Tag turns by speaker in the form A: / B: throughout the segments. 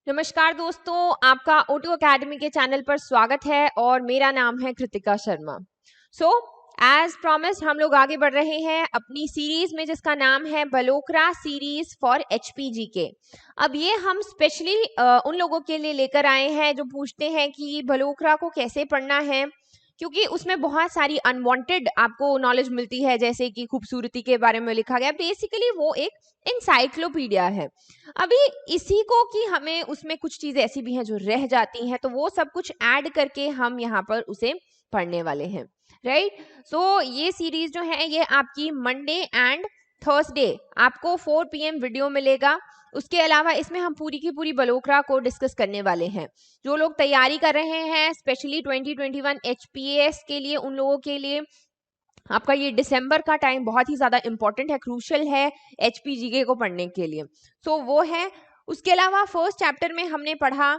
A: नमस्कार दोस्तों, आपका ऑटो एकेडमी के चैनल पर स्वागत है और मेरा नाम है Kritika Sharma. So as promised हम लोग आगे बढ़ रहे हैं अपनी सीरीज में जिसका नाम है बलोक्रा सीरीज फॉर एचपीजी के। अब ये हम स्पेशली उन लोगों के लिए लेकर आए हैं जो पूछते हैं कि बलोक्रा को कैसे पढ़ना है, क्योंकि उसमें बहुत सारी अनवांटेड आपको नॉलेज मिलती है, जैसे कि खूबसूरती के बारे में लिखा गया। बेसिकली वो एक इंसाइक्लोपीडिया है। अभी इसी को कि हमें उसमें कुछ चीजें ऐसी भी हैं जो रह जाती हैं, तो वो सब कुछ ऐड करके हम यहाँ पर उसे पढ़ने वाले हैं, राइट। सो ये सीरीज जो है ये आपकी मंडे एंड थर्सडे आपको 4 PM वीडियो मिलेगा। उसके अलावा इसमें हम पूरी की पूरी बलोक्रा को डिस्कस करने वाले हैं। जो लोग तैयारी कर रहे हैं स्पेशली 2021 HPAS के लिए, उन लोगों के लिए आपका ये दिसंबर का टाइम बहुत ही ज्यादा इंपॉर्टेंट है, क्रूशल है HPGK को पढ़ने के लिए। सो वो है। उसके अलावा फर्स्ट चैप्टर में हमने पढ़ा,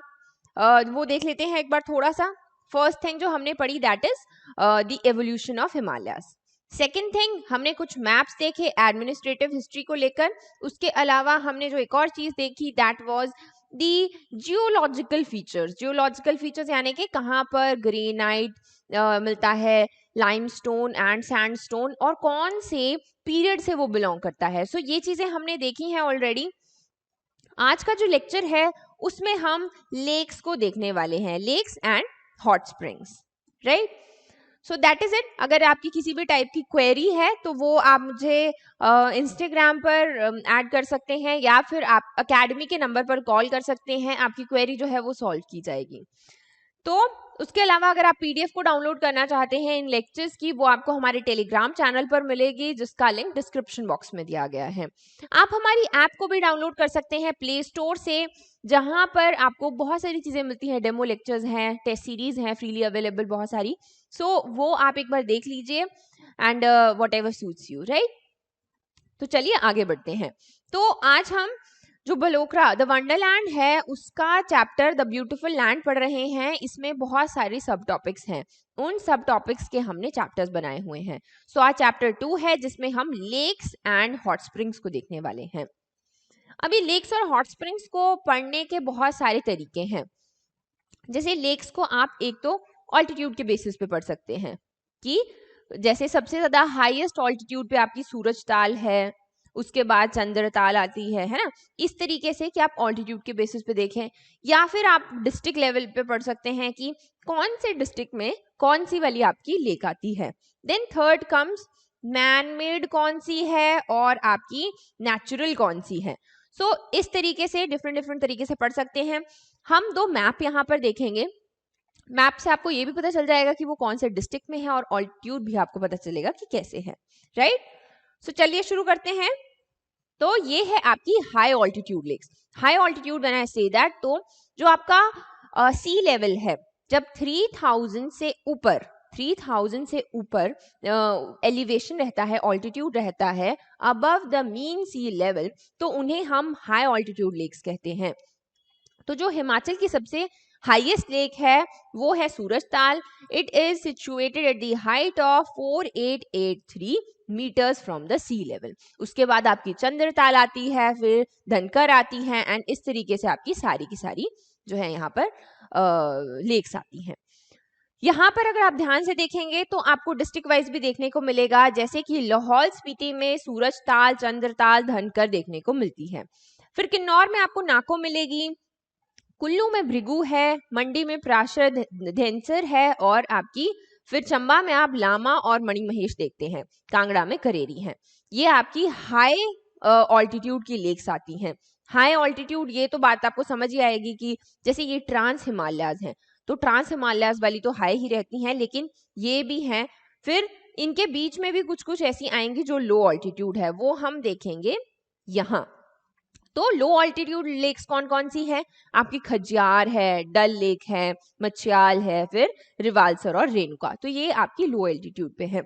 A: वो देख लेते हैं एक बार थोड़ा सा। फर्स्ट थिंग जो हमने पढ़ी that is the evolution of Himalayas. Second thing हमने कुछ मैप्स देखे एडमिनिस्ट्रेटिव हिस्ट्री को लेकर। उसके अलावा हमने जो एक और चीज देखी that was the geological features. Geological features यानी कि कहाँ पर ग्रेनाइट मिलता है, लाइमस्टोन एंड सैंडस्टोन, और कौन से पीरियड से वो बिलोंग करता है। सो ये चीजें हमने देखी हैं ऑलरेडी। आज का जो लेक्चर है उसमें हम लेक्स को देखने वाले हैं, lakes and hot springs, right. So that is it. अगर आपकी किसी भी टाइप की क्वेरी है तो वो आप मुझे इंस्टाग्राम पर ऐड कर सकते हैं, या फिर आप अकेडमी के नंबर पर कॉल कर सकते हैं। आपकी क्वेरी जो है वो सॉल्व की जाएगी। तो उसके अलावा अगर आप PDF को डाउनलोड करना चाहते हैं इन लेक्चर्स की, वो आपको हमारे टेलीग्राम चैनल पर मिलेगी, जिसका लिंक डिस्क्रिप्शन बॉक्स में दिया गया है। आप हमारी ऐप को भी डाउनलोड कर सकते हैं प्ले स्टोर से, जहां पर आपको बहुत सारी चीजें मिलती हैं। डेमो लेक्चर्स हैं, टेस्ट सीरीज हैं फ्रीली अवेलेबल बहुत सारी। सो वो आप एक बार देख लीजिए and what ever suits you, right. तो चलिए आगे बढ़ते हैं। तो आज हम जो बलोक्रा द वंडरलैंड है उसका चैप्टर द ब्यूटीफुल लैंड पढ़ रहे हैं। इसमें बहुत सारे सब टॉपिक्स हैं, उन सब टॉपिक्स के हमने चैप्टर्स बनाए हुए हैं। सो आज चैप्टर 2 है जिसमें हम लेक्स एंड हॉट स्प्रिंग्स को देखने वाले हैं। अभी लेक्स और हॉट स्प्रिंग्स को पढ़ने के बहुत सारे तरीके हैं। जैसे लेक्स को आप एक तो ऑल्टीट्यूड के बेसिस पे पढ़ सकते हैं, कि जैसे सबसे ज्यादा हाईएस्ट ऑल्टीट्यूड पे आपकी सूरज ताल है, उसके बाद चंद्र ताल आती है ना। इस तरीके से कि आप ऑल्टीट्यूड के बेसिस पे देखें, या फिर आप डिस्ट्रिक्ट लेवल पे पढ़ सकते हैं कि कौन से डिस्ट्रिक्ट में कौन सी वाली आपकी लेक आती है। Then third comes man made कौन सी है और आपकी नेचुरल कौन सी है। सो इस तरीके से डिफरेंट तरीके से पढ़ सकते हैं। हम 2 मैप यहाँ पर देखेंगे। मैप से आपको ये भी पता चल जाएगा कि वो कौन से डिस्ट्रिक्ट में है, और ऑल्टीट्यूड भी आपको पता चलेगा कि कैसे है, राइट। सो चलिए शुरू करते हैं। तो ये है आपकी high altitude lakes. High altitude when I say that, तो जो आपका सी लेवल है, जब 3000 से ऊपर एलिवेशन रहता है, ऑल्टीट्यूड रहता है above the mean sea level, तो उन्हें हम हाई ऑल्टीट्यूड लेक्स कहते हैं। तो जो हिमाचल की सबसे हाईएस्ट लेक है वो है Surajtal. It is situated at the height of 4883 metres from the sea level. उसके बाद आपकी चंद्रताल आती है, फिर धनकर आती है, एंड इस तरीके से आपकी सारी की सारी जो है यहाँ पर लेक्स आती हैं। यहाँ पर अगर आप ध्यान से देखेंगे तो आपको डिस्ट्रिक्ट वाइज भी देखने को मिलेगा, जैसे कि लाहौल स्पीति में सूरजताल, चंद्रताल, धनकर देखने को मिलती है। फिर किन्नौर में आपको नाको मिलेगी, कुल्लू में भृगु है, मंडी में प्राशर धेंसर है, और आपकी फिर चंबा में आप लामा और मणिमहेश देखते हैं, कांगड़ा में करेरी है। ये आपकी हाई ऑल्टीट्यूड की लेक्स आती हैं। हाई ऑल्टीट्यूड, ये तो बात आपको समझ ही आएगी कि जैसे ये ट्रांस हिमालयाज हैं, तो ट्रांस हिमालयाज वाली तो हाई ही रहती हैं, लेकिन ये भी हैं। फिर इनके बीच में भी कुछ कुछ ऐसी आएंगी जो लो ऑल्टीट्यूड है, वो हम देखेंगे यहाँ। तो लो ऑल्टीट्यूड लेक्स कौन कौन सी है? आपकी खजियार है, डल लेक है, मच्छयाल है, फिर रिवालसर और रेणुका। तो ये आपकी लो एल्टीट्यूड पे है।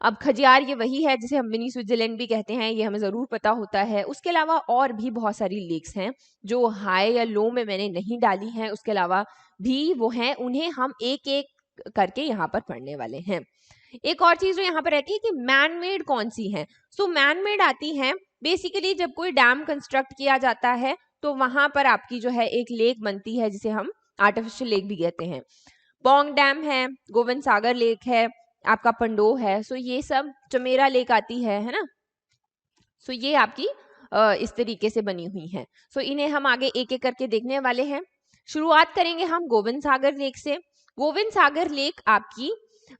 A: अब खजियार ये वही है जिसे हम मिनी स्विट्जरलैंड भी कहते हैं, ये हमें जरूर पता होता है। उसके अलावा और भी बहुत सारी लेक्स हैं जो हाई या लो में मैंने नहीं डाली हैं, उसके अलावा भी वो हैं, उन्हें हम एक एक करके यहाँ पर पढ़ने वाले हैं। एक और चीज जो यहाँ पर रहती है कि मैन मेड कौन सी है। सो मैन मेड आती है बेसिकली जब कोई डैम कंस्ट्रक्ट किया जाता है तो वहां पर आपकी जो है एक लेक बनती है जिसे हम आर्टिफिशियल लेक भी कहते हैं। पोंग डैम है, गोविंद सागर लेक है, आपका पंडो है। सो ये सब, चमेरा लेक आती है ना। सो ये आपकी इस तरीके से बनी हुई हैं। सो इन्हें हम आगे एक एक करके देखने वाले हैं। शुरुआत करेंगे हम गोविंद सागर लेक से। गोविंद सागर लेक आपकी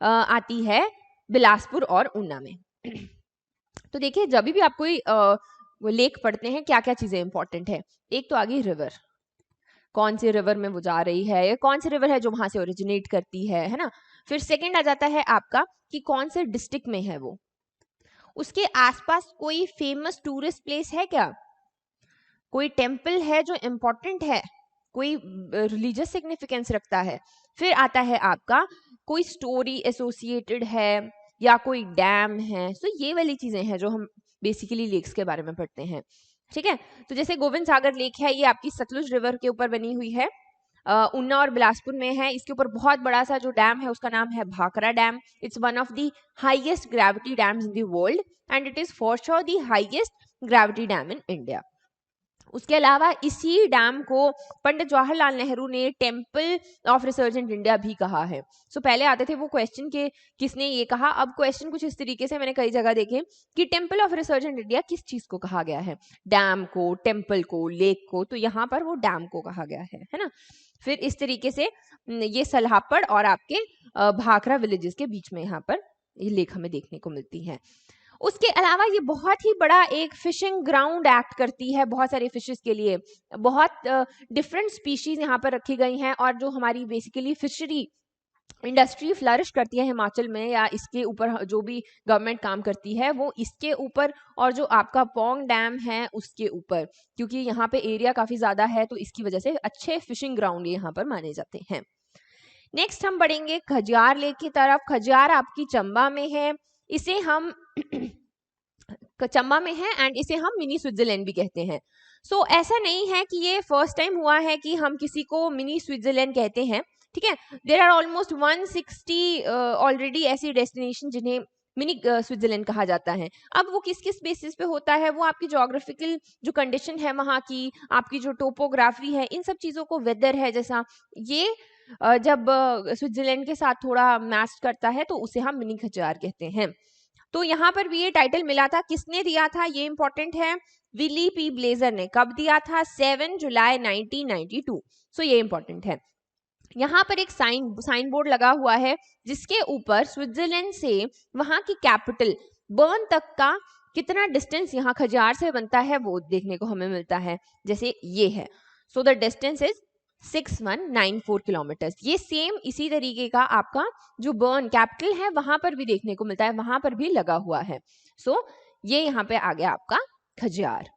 A: आती है बिलासपुर और ऊना में। तो देखिए, जब भी आप कोई लेक पढ़ते हैं, क्या क्या चीजें इंपॉर्टेंट है। एक तो आगे रिवर, कौन से रिवर में वो जा रही है, या कौन सी रिवर है जो वहां से ओरिजिनेट करती है ना। फिर सेकंड आ जाता है आपका कि कौन से डिस्ट्रिक्ट में है वो, उसके आसपास कोई फेमस टूरिस्ट प्लेस है क्या, कोई टेम्पल है जो इम्पोर्टेंट है, कोई रिलीजियस सिग्निफिकेंस रखता है। फिर आता है आपका कोई स्टोरी एसोसिएटेड है या कोई डैम है। सो ये वाली चीजें हैं जो हम बेसिकली लेक्स के बारे में पढ़ते हैं। ठीक है, तो जैसे गोविंद सागर लेक है, ये आपकी सतलुज रिवर के ऊपर बनी हुई है, ऊना और बिलासपुर में है। इसके ऊपर बहुत बड़ा सा जो डैम है उसका नाम है Bhakra dam. It's one of the highest gravity dams in the world and it is for sure the highest gravity dam in India. उसके अलावा इसी डैम को पंडित जवाहरलाल नेहरू ने टेम्पल ऑफ रिसर्जेंट इंडिया भी कहा है। सो पहले आते थे वो क्वेश्चन के किसने ये कहा, अब क्वेश्चन कुछ इस तरीके से मैंने कई जगह देखे कि टेम्पल ऑफ रिसर्जेंट इंडिया किस चीज को कहा गया है, डैम को, टेम्पल को, लेक को। तो यहाँ पर वो डैम को कहा गया है ना। फिर इस तरीके से ये सलाहपड़ और आपके भाखरा विलेजेस के बीच में यहाँ पर ये लेक हमें देखने को मिलती है। उसके अलावा ये बहुत ही बड़ा एक फिशिंग ग्राउंड एक्ट करती है बहुत सारे फिशेस के लिए। बहुत डिफरेंट स्पीशीज यहाँ पर रखी गई हैं, और जो हमारी बेसिकली फिशरी इंडस्ट्री फ्लरिश करती है हिमाचल में, या इसके ऊपर जो भी गवर्नमेंट काम करती है वो इसके ऊपर, और जो आपका पोंग डैम है उसके ऊपर, क्योंकि यहाँ पे एरिया काफी ज्यादा है तो इसकी वजह से अच्छे फिशिंग ग्राउंड यहाँ पर माने जाते हैं। नेक्स्ट हम बढ़ेंगे खजियार लेक की तरफ। खजियार आपकी चंबा में है, इसे हम चंबा में है एंड इसे हम मिनी स्विट्जरलैंड भी कहते हैं। सो ऐसा नहीं है कि ये फर्स्ट टाइम हुआ है कि हम किसी को मिनी स्विट्जरलैंड कहते हैं। ठीक है, देयर आर ऑलमोस्ट 160 ऑलरेडी ऐसी डेस्टिनेशन जिन्हें मिनी स्विट्जरलैंड कहा जाता है। अब वो किस किस बेसिस पे होता है, वो आपकी जोग्राफिकल जो कंडीशन है वहाँ की, आपकी जो टोपोग्राफी है, इन सब चीज़ों को, वेदर है जैसा, ये जब स्विट्जरलैंड के साथ थोड़ा मैच करता है तो उसे हम मिनी खजियार कहते हैं। तो यहाँ पर भी ये टाइटल मिला था, किसने दिया था ये इंपॉर्टेंट है, विली पी ब्लेजर ने। कब दिया था? 7 जुलाई 1992। सो ये इंपॉर्टेंट है। यहाँ पर एक साइन बोर्ड लगा हुआ है जिसके ऊपर स्विट्जरलैंड से वहां की कैपिटल बर्न तक का कितना डिस्टेंस यहाँ खजियार से बनता है वो देखने को हमें मिलता है। जैसे ये है, so the distance is 6194 kilometre. ये सेम इसी तरीके का आपका जो बर्न कैपिटल है वहां पर भी देखने को मिलता है, वहां पर भी लगा हुआ है। सो ये यहाँ पे आ गया आपका खजियार।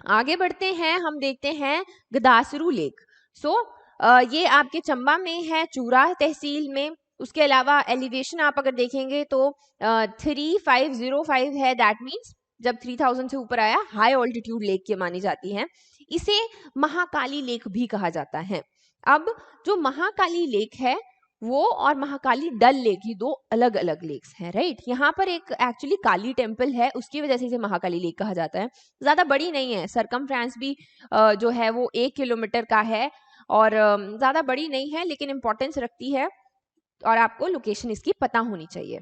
A: आगे बढ़ते हैं, हम देखते हैं गदासरू लेक। सो ये आपके चंबा में है, चूरा तहसील में। उसके अलावा एलिवेशन आप अगर देखेंगे तो 3505 है। दैट मीन्स जब 3000 से ऊपर आया, हाई ऑल्टीट्यूड लेक की मानी जाती है। इसे महाकाली लेक भी कहा जाता है। अब जो महाकाली लेक है वो और महाकाली डल लेक, ये दो अलग अलग लेक्स हैं, राइट। यहाँ पर एक एक्चुअली काली टेम्पल है, उसकी वजह से इसे महाकाली लेक कहा जाता है। ज्यादा बड़ी नहीं है, सरकमफ्रेंस भी जो है वो 1 किलोमीटर का है, और ज्यादा बड़ी नहीं है लेकिन इंपॉर्टेंस रखती है, और आपको लोकेशन इसकी पता होनी चाहिए।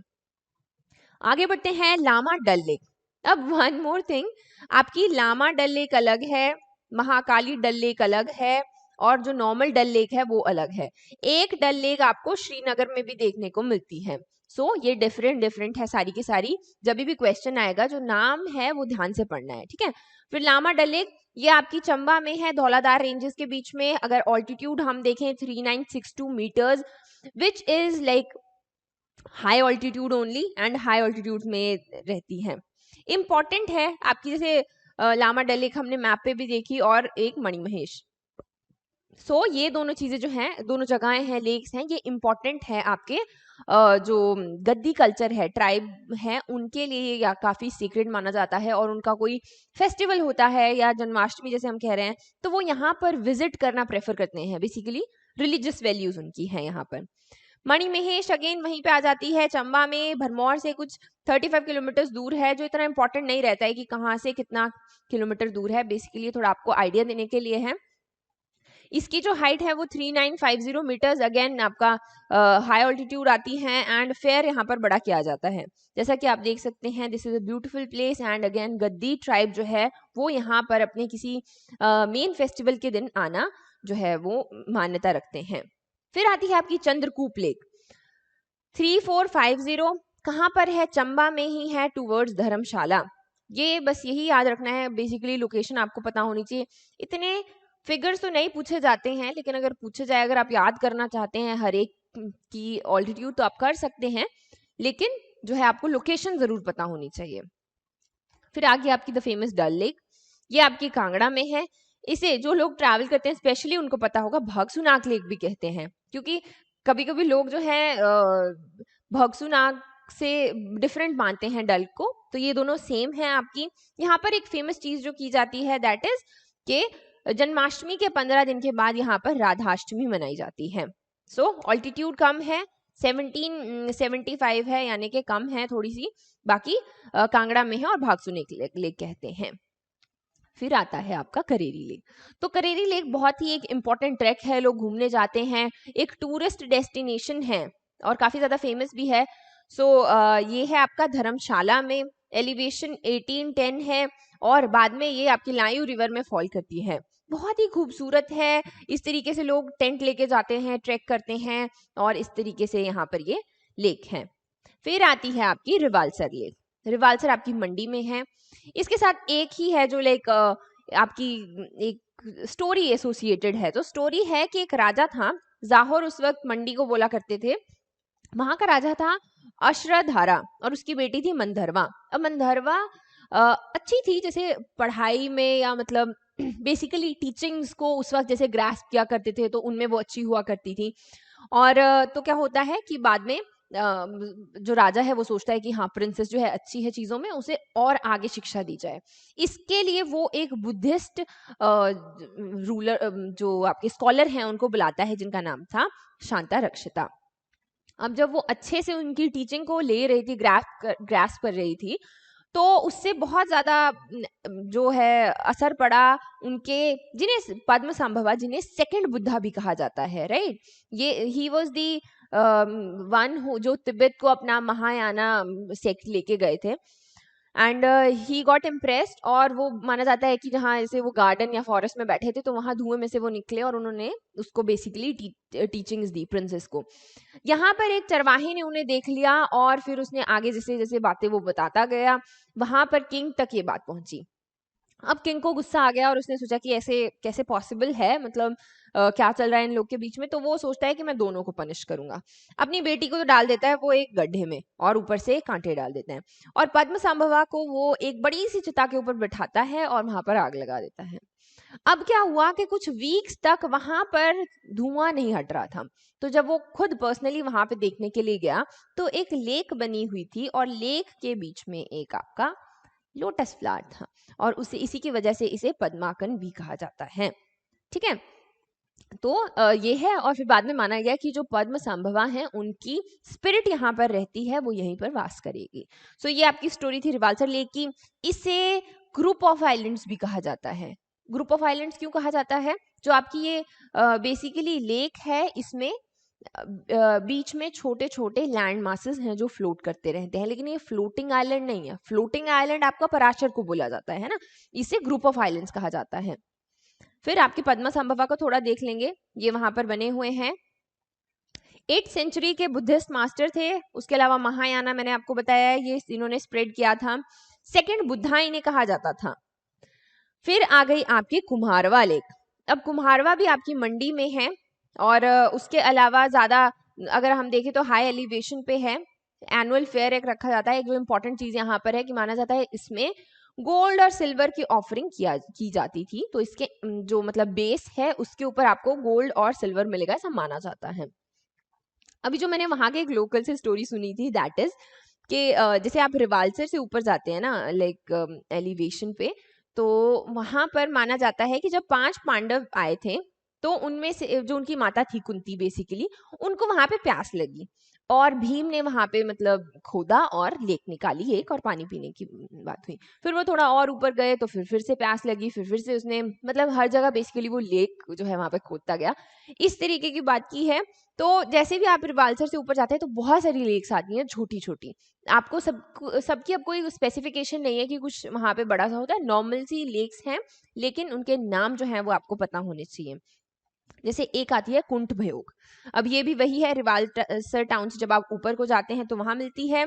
A: आगे बढ़ते हैं लामा डल लेक। अब वन मोर थिंग, आपकी लामा डल लेक अलग है, महाकाली डल लेक अलग है, और जो नॉर्मल डल लेक है वो अलग है। एक डल लेक आपको श्रीनगर में भी देखने को मिलती है। सो ये डिफरेंट है सारी की सारी। जब भी क्वेश्चन आएगा जो नाम है वो ध्यान से पढ़ना है, ठीक है। फिर लामा डल लेक ये आपकी चंबा में है, धौलाधार रेंजेस के बीच में। अगर ऑल्टीट्यूड हम देखें 3962 metres, which is like high altitude only, and high altitude में रहती है। इंपॉर्टेंट है आपकी, जैसे लामा डल लेक हमने मैप पे भी देखी, और एक मणिमहेश। सो ये दोनों चीजें जो हैं, दोनों जगहें हैं, लेक्स हैं, ये इंपॉर्टेंट है आपके जो गद्दी कल्चर है, ट्राइब है, उनके लिए या काफी सीक्रेट माना जाता है। और उनका कोई फेस्टिवल होता है या जन्माष्टमी जैसे हम कह रहे हैं, तो वो यहाँ पर विजिट करना प्रेफर करते हैं। बेसिकली रिलीजियस वैल्यूज उनकी है यहाँ पर। मणिमहेश अगेन वहीं पे आ जाती है, चंबा में। भरमौर से कुछ 35 किलोमीटर दूर है, जो इतना इंपॉर्टेंट नहीं रहता है कि कहाँ से कितना किलोमीटर दूर है, बेसिकली थोड़ा आपको आइडिया देने के लिए है। इसकी जो हाइट है वो 3950 मीटर्स, अगेन आपका हाई ऑल्टीट्यूड आती है, एंड फेयर यहाँ पर बड़ा किया जाता है। जैसा कि आप देख सकते हैं, this is a beautiful place, and again Gaddi tribe जो है वो यहाँ पर अपने किसी मेन फेस्टिवल के दिन आना जो है वो मान्यता रखते हैं। फिर आती है आपकी चंद्रकूप लेक। 3450 कहाँ पर है? चंबा में ही है, टूवर्ड्स धर्मशाला। ये बस यही याद रखना है, बेसिकली लोकेशन आपको पता होनी चाहिए। इतने फिगर्स तो नहीं पूछे जाते हैं, लेकिन अगर पूछे जाए, अगर आप याद करना चाहते हैं हर एक की ऑल्टीट्यूड तो आप कर सकते हैं, लेकिन जो है आपको लोकेशन जरूर पता होनी चाहिए। फिर आगे आपकी द फेमस डल लेक, ये आपकी कांगड़ा में है। इसे जो लोग ट्रैवल करते हैं स्पेशली उनको पता होगा, भगसुनाग लेक भी कहते हैं, क्योंकि कभी कभी लोग जो है भगसुनाग से डिफरेंट मानते हैं डल को, तो ये दोनों सेम है आपकी। यहाँ पर एक फेमस चीज जो की जाती है दैट इज के जन्माष्टमी के 15 दिन के बाद यहाँ पर राधाष्टमी मनाई जाती है। सो ऑल्टीट्यूड कम है, 1775 है, यानी कि कम है थोड़ी सी, बाकी कांगड़ा में है और भागसुने लेक कहते हैं। फिर आता है आपका करेरी लेक। तो करेरी लेक बहुत ही एक इम्पॉर्टेंट ट्रैक है, लोग घूमने जाते हैं, एक टूरिस्ट डेस्टिनेशन है और काफी ज्यादा फेमस भी है। सो ये है आपका धर्मशाला में, एलिवेशन 1810 है, और बाद में ये आपकी लायू रिवर में फॉल करती है। बहुत ही खूबसूरत है, इस तरीके से लोग टेंट लेके जाते हैं, ट्रैक करते हैं, और इस तरीके से यहाँ पर ये लेक है। फिर आती है आपकी रिवालसर लेक। रिवालसर आपकी मंडी में है। इसके साथ एक ही है जो लाइक आपकी एक स्टोरी एसोसिएटेड है। तो स्टोरी है कि एक राजा था, जाहोर उस वक्त मंडी को बोला करते थे। वहां का राजा था अश्रधारा, और उसकी बेटी थी मंधरवा। अब मंधरवा अच्छी थी, जैसे पढ़ाई में, या मतलब बेसिकली टीचिंग्स को उस वक्त जैसे ग्रास्प किया करते थे, तो उनमें वो अच्छी हुआ करती थी। और तो क्या होता है कि बाद में जो राजा है वो सोचता है कि हाँ, प्रिंसेस जो है अच्छी है चीजों में, उसे और आगे शिक्षा दी जाए। इसके लिए वो एक बुद्धिस्ट रूलर जो आपके स्कॉलर हैं उनको बुलाता है, जिनका नाम था शांता रक्षिता। अब जब वो अच्छे से उनकी टीचिंग को ले रही थी, ग्रास्प कर रही थी, तो उससे बहुत ज्यादा जो है असर पड़ा उनके, जिन्हें पद्म संभवा, जिन्हें सेकंड बुद्धा भी कहा जाता है, राइट। ये ही वाज दी वन जो तिब्बत को अपना महायाना सेक्ट लेके गए थे, एंड ही गॉट इम्प्रेस्ड। और वो माना जाता है कि जहाँ ऐसे वो गार्डन या फॉरेस्ट में बैठे थे, तो वहां धुएं में से वो निकले और उन्होंने उसको बेसिकली टीचिंग्स दी प्रिंसेस को। यहाँ पर एक चरवाहे ने उन्हें देख लिया, और फिर उसने आगे जैसे जैसे बातें वो बताता गया, वहां पर किंग तक ये बात पहुंची। अब किंग को गुस्सा आ गया और उसने सोचा कि ऐसे कैसे पॉसिबल है, मतलब क्या चल रहा है इन लोग के बीच में। तो वो सोचता है कि मैं दोनों को पनिश करूंगा। अपनी बेटी को तो डाल देता है वो एक गड्ढे में, और ऊपर से कांटे डाल देते हैं, और पद्म संभवा को वो एक बड़ी सी चिता के ऊपर बिठाता है और वहां पर आग लगा देता है। अब क्या हुआ कि कुछ वीक्स तक वहां पर धुआं नहीं हट रहा था। तो जब वो खुद पर्सनली वहां पे देखने के लिए गया, तो एक लेक बनी हुई थी, और लेक के बीच में एक आपका लोटस फ्लावर था, और उसे इसी की वजह से इसे पद्माकन भी कहा जाता है। ठीक है, तो ये है। और फिर बाद में माना गया कि जो पद्म संभवा हैं उनकी स्पिरिट यहाँ पर रहती है, वो यहीं पर वास करेगी। सो ये आपकी स्टोरी थी रिवालसर लेक की। इसे ग्रुप ऑफ आइलैंड्स भी कहा जाता है। ग्रुप ऑफ आइलैंड्स क्यों कहा जाता है? जो आपकी ये बेसिकली लेक है, इसमें बीच में छोटे छोटे लैंड मासेस हैं जो फ्लोट करते रहते हैं, लेकिन ये फ्लोटिंग आइलैंड नहीं है। फ्लोटिंग आइलैंड आपका पराशर को बोला जाता है ना, इसे ग्रुप ऑफ आइलैंड्स कहा जाता है। फिर आपके पद्मा संभवा को थोड़ा देख लेंगे, ये वहां पर बने हुए हैं। 8th सेंचुरी के बुद्धिस्ट मास्टर थे। उसके अलावा महायाना मैंने आपको बताया है, ये इन्होंने स्प्रेड किया था। सेकंड बुद्धा इन्हें कहा जाता था। फिर आ गई आपकी कुम्हारवा लेक। अब कुम्हारवा भी आपकी मंडी में है, और उसके अलावा ज्यादा अगर हम देखें तो हाई एलिवेशन पे है। एनुअल फेयर एक रखा जाता है। एक जो इम्पोर्टेंट चीज यहाँ पर है कि माना जाता है इसमें गोल्ड और सिल्वर की ऑफरिंग की जाती थी, तो इसके जो मतलब बेस है उसके ऊपर आपको गोल्ड और सिल्वर मिलेगा, ऐसा माना जाता है। अभी जो मैंने वहां के एक लोकल से स्टोरी सुनी थी दैट इज कि जैसे आप रिवालसर से ऊपर जाते हैं ना, लाइक एलिवेशन पे, तो वहां पर माना जाता है कि जब 5 पांडव आए थे तो उनमें से जो उनकी माता थी कुंती बेसिकली, उनको वहां पे प्यास लगी और भीम ने वहां पे मतलब खोदा और लेक निकाली एक, और पानी पीने की बात हुई। फिर वो थोड़ा और ऊपर गए तो फिर से प्यास लगी, फिर से उसने मतलब हर जगह बेसिकली वो लेक जो है वहां पे खोदता गया। इस तरीके की बात की है। तो जैसे भी आप रिवाल्सर से ऊपर जाते हैं तो बहुत सारी लेक्स आती हैं छोटी छोटी। आपको सबकी अब कोई स्पेसिफिकेशन नहीं है कि कुछ वहां पे बड़ा सा होता है, नॉर्मल सी लेक्स हैं, लेकिन उनके नाम जो है वो आपको पता होने चाहिए। जैसे एक आती है कुंठ भयोग, अब ये भी वही है रिवाल्सर टाउन से जब आप ऊपर को जाते हैं तो वहां मिलती है।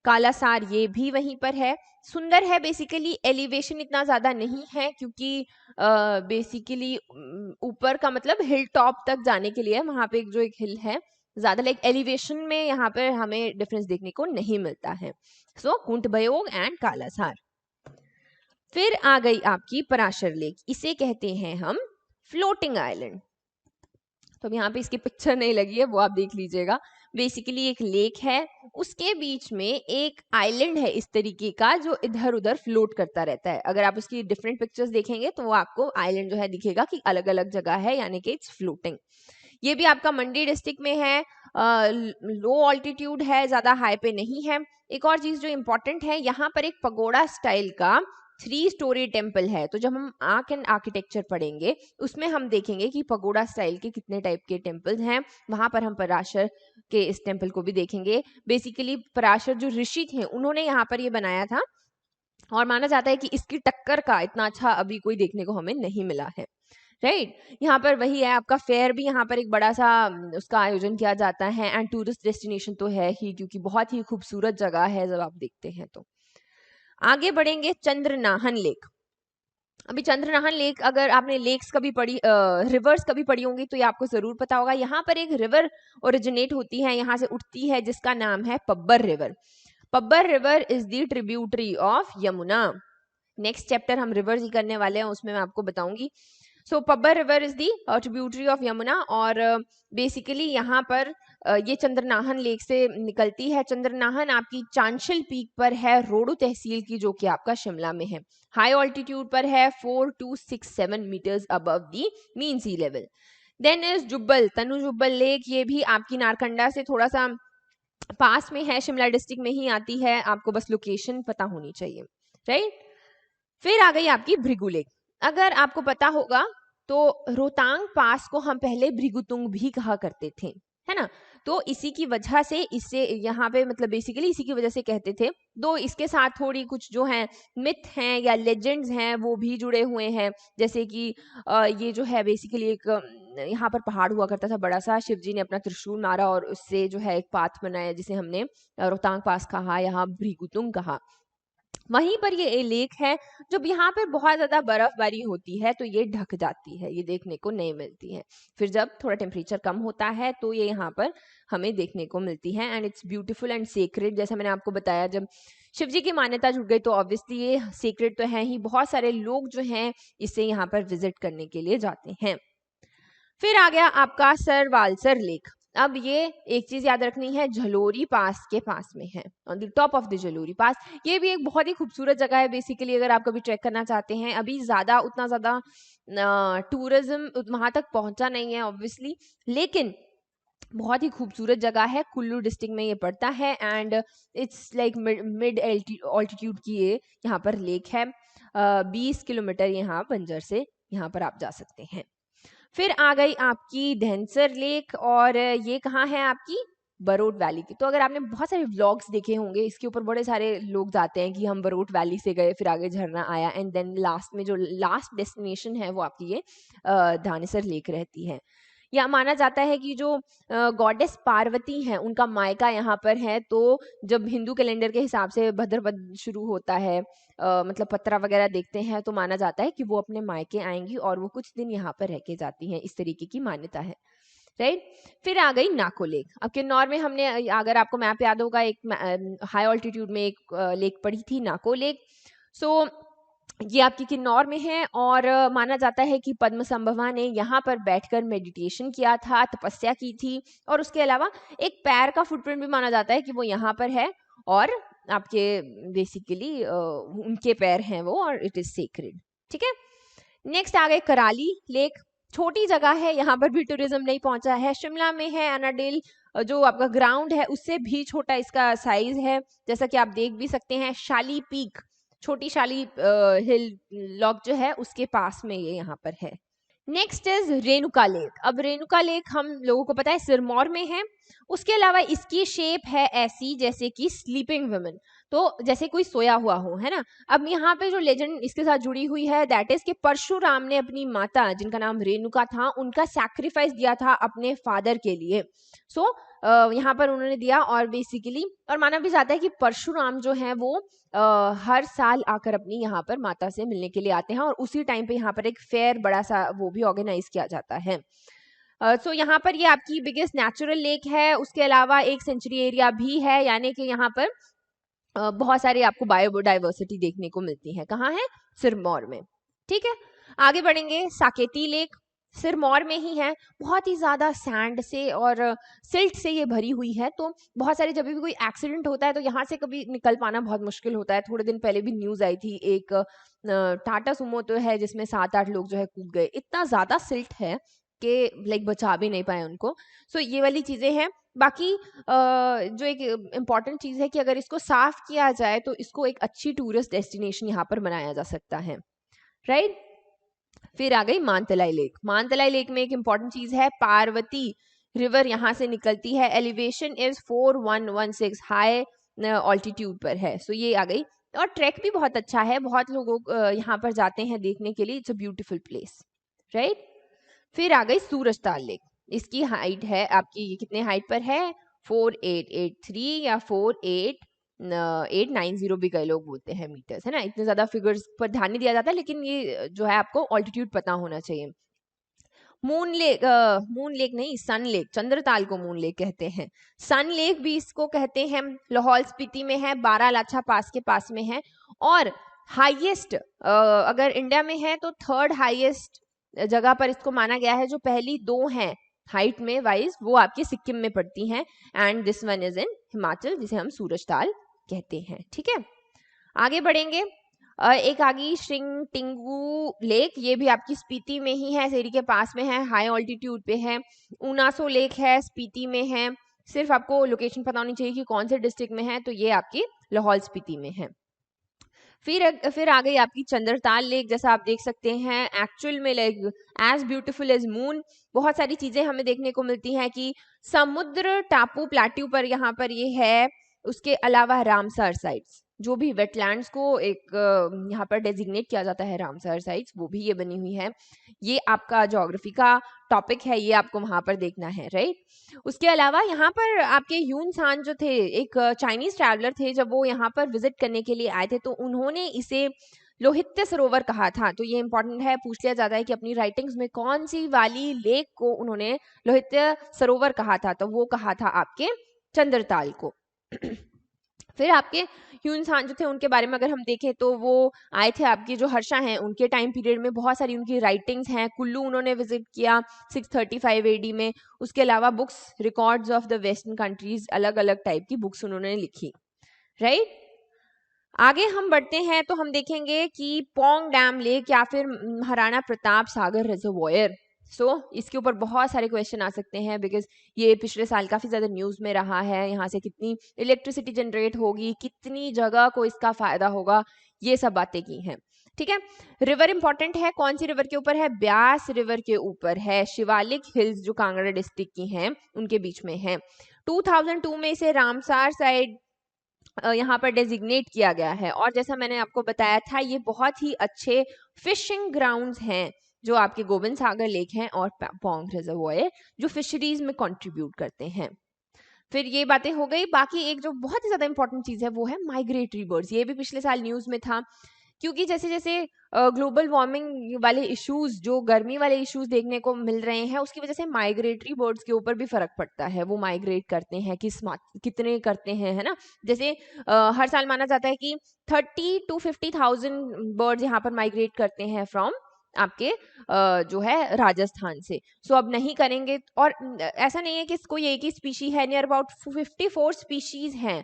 A: कालासार ये भी वहीं पर है, सुंदर है। बेसिकली एलिवेशन इतना ज्यादा नहीं है क्योंकि बेसिकली ऊपर का मतलब हिल टॉप तक जाने के लिए वहां पे जो एक हिल है, ज्यादा लाइक एलिवेशन में यहाँ पर हमें डिफरेंस देखने को नहीं मिलता है। सो कुंठ भयोग एंड कालासार। फिर आ गई आपकी पराशर लेक, इसे कहते हैं हम फ्लोटिंग आइलैंड। तो अब यहाँ पे इसकी पिक्चर नहीं लगी है, वो आप देख लीजिएगा। बेसिकली एक लेक है, उसके बीच में एक आइलैंड है इस तरीके का जो इधर उधर फ्लोट करता रहता है। अगर आप उसकी डिफरेंट पिक्चर्स देखेंगे तो वो आपको आइलैंड जो है दिखेगा कि अलग अलग जगह है, यानी कि इट्स फ्लोटिंग। ये भी आपका मंडी डिस्ट्रिक्ट में है, लो ऑल्टीट्यूड है, ज्यादा हाई पे नहीं है। एक और चीज जो इंपॉर्टेंट है, यहाँ पर एक पगोड़ा स्टाइल का 3 स्टोरी टेम्पल है। तो जब हम आर्क एंड आर्किटेक्चर पढ़ेंगे उसमें हम देखेंगे कि पगोड़ा स्टाइल के कितने टाइप के टेम्पल्स हैं। वहां पर हम पराशर के इस टेम्पल को भी देखेंगे। बेसिकली पराशर जो ऋषि थे उन्होंने यहाँ पर ये बनाया था, और माना जाता है कि इसकी टक्कर का इतना अच्छा अभी कोई देखने को हमें नहीं मिला है। राइट, यहाँ पर वही है आपका फेयर भी, यहाँ पर एक बड़ा सा उसका आयोजन किया जाता है। एंड टूरिस्ट डेस्टिनेशन तो है ही क्योंकि बहुत ही खूबसूरत जगह है जब आप देखते हैं तो। आगे बढ़ेंगे, चंद्रनाहन लेक। अभी चंद्रनाहन लेक, अगर आपने लेक्स कभी पढ़ी, रिवर्स कभी पढ़ी होंगी तो ये आपको जरूर पता होगा। यहाँ पर एक रिवर ओरिजिनेट होती है, यहाँ से उठती है, जिसका नाम है Pabbar river. Pabbar river is the tributary of Yamuna. Next chapter हम रिवर्स ही करने वाले हैं, उसमें मैं आपको बताऊंगी। So Pabbar river is the tributary of Yamuna, और बेसिकली यहाँ पर ये चंद्रनाहन लेक से निकलती है। चंद्रनाहन आपकी चांशल पीक पर है, रोडू तहसील की, जो कि आपका शिमला में है। हाई ऑल्टीट्यूड पर है, 4267 metres above the mean sea level. Then is Jubbal, Tanu Jubbal lake, ये भी आपकी नारकंडा से थोड़ा सा पास में है, शिमला डिस्ट्रिक्ट में ही आती है, आपको बस लोकेशन पता होनी चाहिए। राइट, फिर आ गई आपकी भृगु लेक। अगर आपको पता होगा तो रोहतांग पास को हम पहले भृगुतुंग भी कहा करते थे, है ना। तो इसी की वजह से इससे यहाँ पे मतलब बेसिकली इसी की वजह से कहते थे। दो इसके साथ थोड़ी कुछ जो है मिथ हैं या लेजेंड्स हैं वो भी जुड़े हुए हैं। जैसे कि ये जो है बेसिकली एक यहाँ पर पहाड़ हुआ करता था बड़ा सा, शिव जी ने अपना त्रिशूल मारा और उससे जो है एक पाथ बनाया जिसे हमने रोहतांग पास कहा, यहाँ भृगुतुंग कहा। वहीं पर ये लेक है, जब यहाँ पर बहुत ज्यादा बर्फबारी होती है तो ये ढक जाती है, ये देखने को नहीं मिलती है। फिर जब थोड़ा टेम्परेचर कम होता है तो ये यहाँ पर हमें देखने को मिलती है। And it's beautiful and sacred, जैसा मैंने आपको बताया, जब शिव जी की मान्यता जुड़ गई तो ऑब्वियसली ये सेक्रेड तो है ही, बहुत सारे लोग जो हैं इसे यहाँ पर विजिट करने के लिए जाते हैं। फिर आ गया आपका सरवालसर लेक। अब ये एक चीज याद रखनी है, झलोरी पास के पास में है, on the top of the Jalori pass. ये भी एक बहुत ही खूबसूरत जगह है बेसिकली, अगर आप कभी ट्रैक करना चाहते हैं। अभी उतना ज्यादा टूरिज्म वहां तक पहुंचा नहीं है ऑब्वियसली, लेकिन बहुत ही खूबसूरत जगह है। कुल्लू डिस्ट्रिक्ट में ये पड़ता है and it's like mid altitude की ये यहाँ पर लेक है। 20 किलोमीटर यहाँ बंजर से यहाँ पर आप जा सकते हैं। फिर आ गई आपकी धनसर लेक, और ये कहाँ है आपकी बरोट वैली की। तो अगर आपने बहुत सारे व्लॉग्स देखे होंगे इसके ऊपर, बड़े सारे लोग जाते हैं कि हम बरोट वैली से गए, फिर आगे झरना आया, एंड देन लास्ट में जो लास्ट डेस्टिनेशन है वो आपकी ये धानेसर लेक रहती है। या माना जाता है कि जो गॉडेस पार्वती हैं उनका मायका यहाँ पर है। तो जब हिंदू कैलेंडर के हिसाब से भद्रपद शुरू होता है, मतलब पत्रा वगैरह देखते हैं, तो माना जाता है कि वो अपने मायके आएंगी और वो कुछ दिन यहाँ पर रह के जाती हैं, इस तरीके की मान्यता है। राइट, फिर आ गई नाको लेक। अब किन्नौर में हमने, अगर आपको मैप याद होगा, एक हाई ऑल्टीट्यूड में एक लेक पड़ी थी, नाको लेक। सो ये आपकी किन्नौर में है, और माना जाता है कि पद्म संभवा ने यहाँ पर बैठकर मेडिटेशन किया था, तपस्या की थी। और उसके अलावा एक पैर का फुटप्रिंट भी माना जाता है कि वो यहाँ पर है, और आपके बेसिकली उनके पैर हैं वो, और इट इज सेक्रेड। ठीक है, नेक्स्ट आ गए कराली लेक। छोटी जगह है, यहाँ पर भी टूरिज्म नहीं पहुंचा है। शिमला में है अनाडेल, जो आपका ग्राउंड है उससे भी छोटा इसका साइज है, जैसा कि आप देख भी सकते हैं। शाली पीक, छोटी शाली हिल लॉक जो है उसके पास में ये यहाँ पर है। Next is Renuka lake. अब रेणुका लेक हम लोगों को पता है सिरमौर में है। उसके अलावा इसकी शेप है ऐसी जैसे कि स्लीपिंग वुमेन, तो जैसे कोई सोया हुआ हो, है ना। अब यहाँ पे जो लेजेंड इसके साथ जुड़ी हुई है दैट इज कि परशुराम ने अपनी माता जिनका नाम रेणुका था उनका सैक्रिफाइस दिया था अपने फादर के लिए। सो यहाँ पर उन्होंने दिया, और बेसिकली और माना भी जाता है कि परशुराम जो है वो हर साल आकर अपनी यहाँ पर माता से मिलने के लिए आते हैं, और उसी टाइम पे यहाँ पर एक फेयर बड़ा सा वो भी ऑर्गेनाइज किया जाता है। सो यहाँ पर ये आपकी बिगेस्ट नेचुरल लेक है। उसके अलावा एक सेंचुरी एरिया भी है, यानी कि यहाँ पर बहुत सारी आपको बायोडाइवर्सिटी देखने को मिलती है। कहाँ है? सिरमौर में। ठीक है, आगे बढ़ेंगे। साकेती लेक सिरमौर में ही है। बहुत ही ज्यादा सैंड से और सिल्ट से ये भरी हुई है, तो बहुत सारे जब भी कोई एक्सीडेंट होता है तो यहाँ से कभी निकल पाना बहुत मुश्किल होता है। थोड़े दिन पहले भी न्यूज आई थी, एक टाटा सुमो तो है जिसमें 7-8 लोग जो है कूद गए। इतना ज्यादा सिल्ट है कि लाइक बचा भी नहीं पाए उनको। सो ये वाली चीजें हैं। बाकी जो एक इम्पॉर्टेंट चीज है कि अगर इसको साफ किया जाए तो इसको एक अच्छी टूरिस्ट डेस्टिनेशन यहाँ पर बनाया जा सकता है, राइट। फिर आ गई मानतलाई लेक। मानतलाई लेक में एक इम्पॉर्टेंट चीज है, पार्वती रिवर यहाँ से निकलती है। एलिवेशन इज 4116, हाई ऑल्टीट्यूड पर है। सो ये आ गई, और ट्रैक भी बहुत अच्छा है, बहुत लोग यहाँ पर जाते हैं देखने के लिए। It's a beautiful place, right. फिर आ गई सूरजताल लेक। इसकी हाइट है आपकी, ये कितने हाइट पर है? 4883 या 48890 भी कई लोग बोलते हैं मीटर्स, है ना। इतने ज्यादा फिगर्स पर ध्यान नहीं दिया जाता, लेकिन ये जो है आपको ऑल्टीट्यूड पता होना चाहिए। मून लेक नहीं, सन लेक, चंद्रताल को मून लेक कहते हैं। सन लेक भी इसको कहते हैं। लाहौल स्पीति में है, बारालाचा पास के पास में है। और हाईएस्ट अगर इंडिया में है तो थर्ड हाईएस्ट जगह पर इसको माना गया है। जो पहली दो हैं हाइट में वाइज वो आपके सिक्किम में पड़ती हैं, and this one is in Himachal, जिसे हम सूरजताल कहते हैं। ठीक है, आगे बढ़ेंगे। एक आगी श्रिंगटिंगू लेक, ये भी आपकी स्पीति में ही है, सेरी के पास में है, हाई ऑल्टीट्यूड पे है। ऊनासो लेक है, स्पीति में है। सिर्फ आपको लोकेशन पता होनी चाहिए कि कौन से डिस्ट्रिक्ट में है, तो ये आपकी लाहौल स्पीति में है। फिर आ गई आपकी चंद्रताल लेक। जैसा आप देख सकते हैं एक्चुअल में like as beautiful as moon. बहुत सारी चीजें हमें देखने को मिलती हैं कि समुद्र टापू प्लेट्यू पर यहाँ पर ये है। उसके अलावा रामसर साइट्स, जो भी वेटलैंड्स को एक यहाँ पर डेजिग्नेट किया जाता है रामसर साइट्स, वो भी ये बनी हुई है। ये आपका ज्योग्राफी का टॉपिक है, ये आपको वहां पर देखना है, राइट। उसके अलावा यहाँ पर आपके ह्यून सांग जो थे, एक चाइनीज ट्रैवलर थे, जब वो यहाँ पर विजिट करने के लिए आए थे तो उन्होंने इसे लोहित्य सरोवर कहा था। तो ये इंपॉर्टेंट है, पूछ लिया जाता है कि अपनी राइटिंग्स में कौन सी वाली लेक को उन्होंने लोहित्य सरोवर कहा था, तो वो कहा था आपके चंद्रताल को। फिर आपके ह्यून सांग जो थे उनके बारे में अगर हम देखें तो वो आए थे आपकी जो हर्षा हैं उनके टाइम पीरियड में। बहुत सारी उनकी राइटिंग्स हैं। कुल्लू उन्होंने विजिट किया 635 एडी में। उसके अलावा books, records of the western countries, अलग अलग टाइप की बुक्स उन्होंने लिखी, राइट। आगे हम बढ़ते हैं तो हम देखेंगे कि पोंग डैम लेक या फिर महाराणा प्रताप सागर रिजर्वॉयर। इसके ऊपर बहुत सारे क्वेश्चन आ सकते हैं, बिकॉज ये पिछले साल काफी ज्यादा न्यूज में रहा है। यहाँ से कितनी इलेक्ट्रिसिटी जनरेट होगी, कितनी जगह को इसका फायदा होगा, ये सब बातें की हैं। ठीक है, रिवर इंपॉर्टेंट है। कौन सी रिवर के ऊपर है? ब्यास रिवर के ऊपर है। शिवालिक हिल्स जो कांगड़ा डिस्ट्रिक्ट की हैं उनके बीच में है। 2002 में इसे रामसार साइड यहाँ पर डेजिग्नेट किया गया है। और जैसा मैंने आपको बताया था, ये बहुत ही अच्छे फिशिंग ग्राउंड्स हैं जो आपके गोविंद सागर लेक हैं और पोंग रिजर्वॉयर, जो फिशरीज में कंट्रीब्यूट करते हैं। फिर ये बातें हो गई। बाकी एक जो बहुत ही ज्यादा इंपॉर्टेंट चीज है वो है माइग्रेटरी बर्ड्स। ये भी पिछले साल न्यूज में था, क्योंकि जैसे जैसे ग्लोबल वार्मिंग वाले इश्यूज, जो गर्मी वाले इश्यूज देखने को मिल रहे हैं, उसकी वजह से माइग्रेटरी बर्ड्स के ऊपर भी फर्क पड़ता है। वो माइग्रेट करते हैं, कितने करते हैं, है ना। जैसे हर साल माना जाता है कि 30 to 50,000 बर्ड्स यहाँ पर माइग्रेट करते हैं फ्रॉम आपके जो है राजस्थान से। अब नहीं करेंगे। और ऐसा नहीं है कि कोई एक ही स्पीशी है, नियर अबाउट 54 स्पीशीज हैं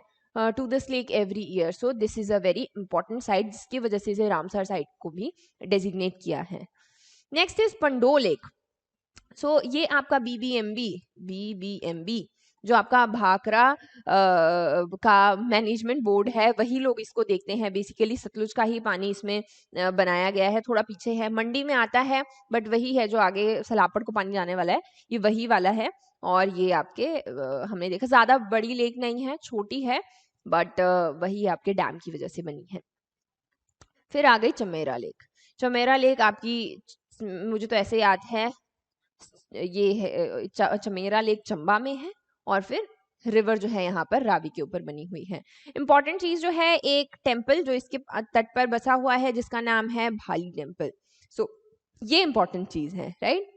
A: to this lake every year. So this is a very important site, जिसकी वजह से इसे रामसर साइट को भी डेजिग्नेट किया है। Next is Pando lake. ये आपका बीबीएमबी जो आपका भाखड़ा का मैनेजमेंट बोर्ड है, वही लोग इसको देखते हैं। बेसिकली सतलुज का ही पानी इसमें बनाया गया है, थोड़ा पीछे है, मंडी में आता है, बट वही है जो आगे सलापड़ को पानी जाने वाला है, ये वही वाला है। और ये आपके हमने देखा ज्यादा बड़ी लेक नहीं है, छोटी है, बट वही आपके डैम की वजह से बनी है। फिर आ गई चमेरा लेक। चमेरा लेक आपकी, मुझे तो ऐसे याद है, ये है चमेरा लेक चंबा में है, और फिर रिवर जो है यहाँ पर रावी के ऊपर बनी हुई है। इंपॉर्टेंट चीज जो है, एक टेम्पल जो इसके तट पर बसा हुआ है जिसका नाम है भाली टेम्पल। ये इंपॉर्टेंट चीज है, राइट।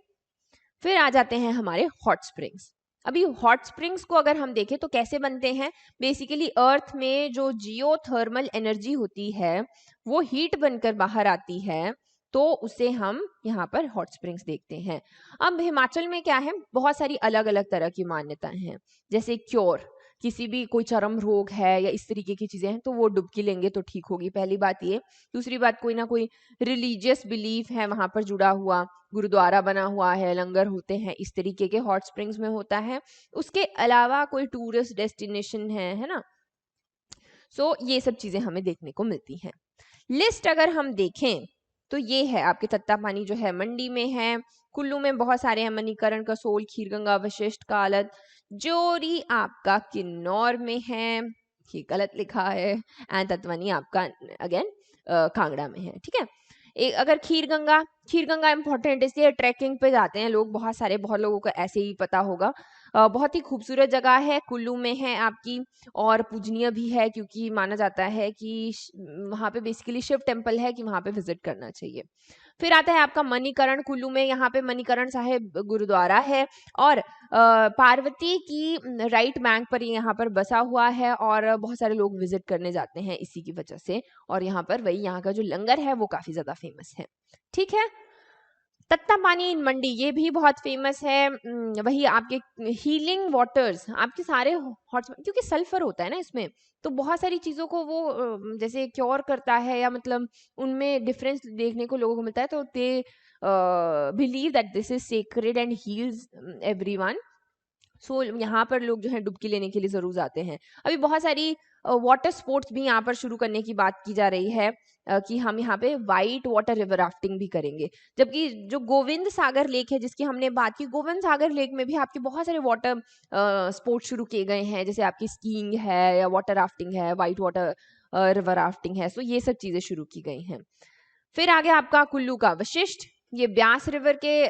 A: फिर आ जाते हैं हमारे हॉट स्प्रिंग्स। अभी हॉट स्प्रिंग्स को अगर हम देखें तो कैसे बनते हैं, बेसिकली अर्थ में जो जियोथर्मल एनर्जी होती है वो हीट बनकर बाहर आती है, तो उसे हम यहाँ पर हॉट स्प्रिंग्स देखते हैं। अब हिमाचल में क्या है, बहुत सारी अलग अलग तरह की मान्यताएं हैं। जैसे क्योर, किसी भी कोई चरम रोग है या इस तरीके की चीजें हैं तो वो डुबकी लेंगे तो ठीक होगी, पहली बात ये। दूसरी बात, कोई ना कोई रिलीजियस बिलीफ है वहां पर जुड़ा हुआ, गुरुद्वारा बना हुआ है, लंगर होते हैं, इस तरीके के हॉट स्प्रिंग्स में होता है। उसके अलावा कोई टूरिस्ट डेस्टिनेशन है ना। ये सब चीजें हमें देखने को मिलती हैं। लिस्ट अगर हम देखें तो ये है आपके तत्तापानी जो है मंडी में है, कुल्लू में बहुत सारे हैं, मणिकरण, कसोल, खीरगंगा, वशिष्ठ, कालत, जोरी आपका किन्नौर में है, ये गलत लिखा है, एंड तत्वनी आपका अगेन कांगड़ा में है, ठीक है। एक अगर खीरगंगा इंपॉर्टेंट इसलिए ट्रैकिंग पे जाते हैं लोग, बहुत लोगों को ऐसे ही पता होगा। बहुत ही खूबसूरत जगह है, कुल्लू में है आपकी, और पूजनीय भी है क्योंकि माना जाता है कि वहाँ पे बेसिकली शिव टेम्पल है कि वहाँ पे विजिट करना चाहिए। फिर आता है आपका मणिकरण, कुल्लू में, यहाँ पे मणिकरण साहिब गुरुद्वारा है, और पार्वती की राइट बैंक पर यहाँ पर बसा हुआ है, और बहुत सारे लोग विजिट करने जाते हैं इसी की वजह से। और यहाँ पर वही यहाँ का जो लंगर है वो काफी ज्यादा फेमस है, ठीक है। तत्तापानी मंडी ये भी बहुत फेमस है। वही आपके हीलिंग वाटर्स, आपके सारे हॉट, क्योंकि सल्फर होता है ना इसमें, तो बहुत सारी चीजों को वो जैसे क्योर करता है, या मतलब उनमें डिफरेंस देखने को लोगों को मिलता है, तो they believe that this is sacred and heels everyone. यहाँ पर लोग जो है डुबकी लेने के लिए जरूर जाते हैं। अभी बहुत सारी वाटर स्पोर्ट्स भी यहाँ पर शुरू करने की बात की जा रही है, कि हम यहाँ पे वाइट वाटर रिवर राफ्टिंग भी करेंगे। जबकि जो गोविंद सागर लेक है जिसकी हमने बात की, गोविंद सागर लेक में भी आपके बहुत सारे वाटर स्पोर्ट्स शुरू किए गए हैं, जैसे आपकी स्कीइंग है, या वाटर राफ्टिंग है, वाइट वाटर रिवर राफ्टिंग है। ये सब चीजें शुरू की गई हैं। फिर आगे आपका कुल्लू का वशिष्ठ, ये ब्यास रिवर के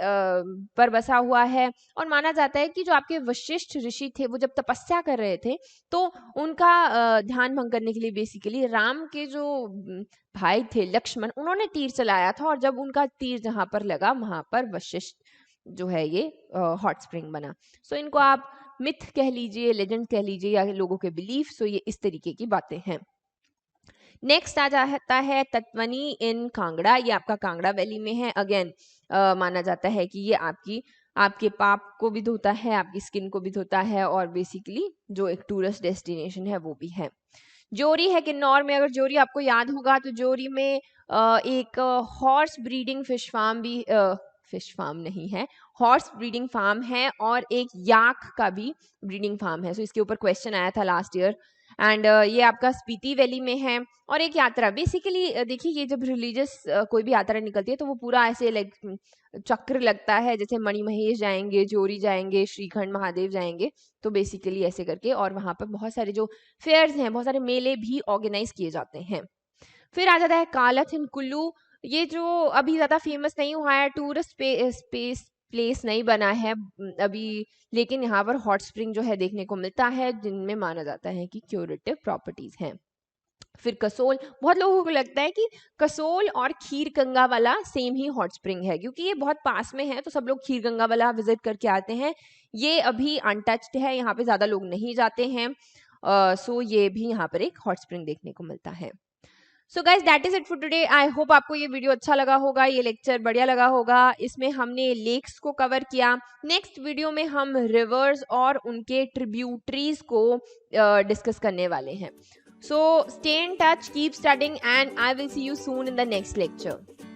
A: पर बसा हुआ है, और माना जाता है कि जो आपके वशिष्ठ ऋषि थे वो जब तपस्या कर रहे थे, तो उनका ध्यान भंग करने के लिए बेसिकली राम के जो भाई थे लक्ष्मण, उन्होंने तीर चलाया था, और जब उनका तीर जहां पर लगा वहां पर वशिष्ठ जो है ये हॉट स्प्रिंग बना। इनको आप मिथ कह लीजिए, लेजेंड कह लीजिए, या लोगों के बिलीफ, ये इस तरीके की बातें हैं। नेक्स्ट आ जाता है तत्वनी इन कांगड़ा, ये आपका कांगड़ा वैली में है। अगेन माना जाता है कि ये आपके पाप को भी धोता है, आपकी स्किन को भी धोता है, और बेसिकली जो एक टूरिस्ट डेस्टिनेशन है वो भी है। जोरी है किन्नौर में, अगर जोरी आपको याद होगा तो जोरी में एक हॉर्स ब्रीडिंग फिश फार्म नहीं है, हॉर्स ब्रीडिंग फार्म है, और एक याक का भी ब्रीडिंग फार्म है। इसके ऊपर क्वेश्चन आया था लास्ट ईयर। एंड ये आपका स्पीति वैली में है। और एक यात्रा, बेसिकली देखिए, ये जब रिलीजियस कोई भी यात्रा निकलती है तो वो पूरा ऐसे लाइक चक्र लगता है, जैसे मणिमहेश जाएंगे, जोरी जाएंगे, श्रीखंड महादेव जाएंगे, तो बेसिकली ऐसे करके। और वहां पर बहुत सारे जो फेयर्स हैं, बहुत सारे मेले भी ऑर्गेनाइज किए जाते हैं। फिर आ जाता है कालथ इन कुल्लू, ये जो अभी ज्यादा फेमस नहीं हुआ है, टूरिस्ट प्लेस नहीं बना है अभी, लेकिन यहाँ पर हॉट स्प्रिंग जो है देखने को मिलता है, जिनमें माना जाता है कि क्यूरेटिव प्रॉपर्टीज हैं। फिर कसोल, बहुत लोगों को लगता है कि कसोल और खीरगंगा वाला सेम ही हॉट स्प्रिंग है, क्योंकि ये बहुत पास में है, तो सब लोग खीरगंगा वाला विजिट करके आते हैं। ये अभी अनटच्ड है, यहाँ पे ज्यादा लोग नहीं जाते हैं। ये भी यहाँ पर एक हॉट स्प्रिंग देखने को मिलता है। So guys, that is it for today. I hope आपको ये वीडियो अच्छा लगा होगा, ये लेक्चर बढ़िया लगा होगा। इसमें हमने लेक्स को कवर किया। नेक्स्ट वीडियो में हम रिवर्स और उनके ट्रिब्यूटरीज को डिस्कस करने वाले हैं। So stay in touch, keep studying, and I will see you soon in the next lecture.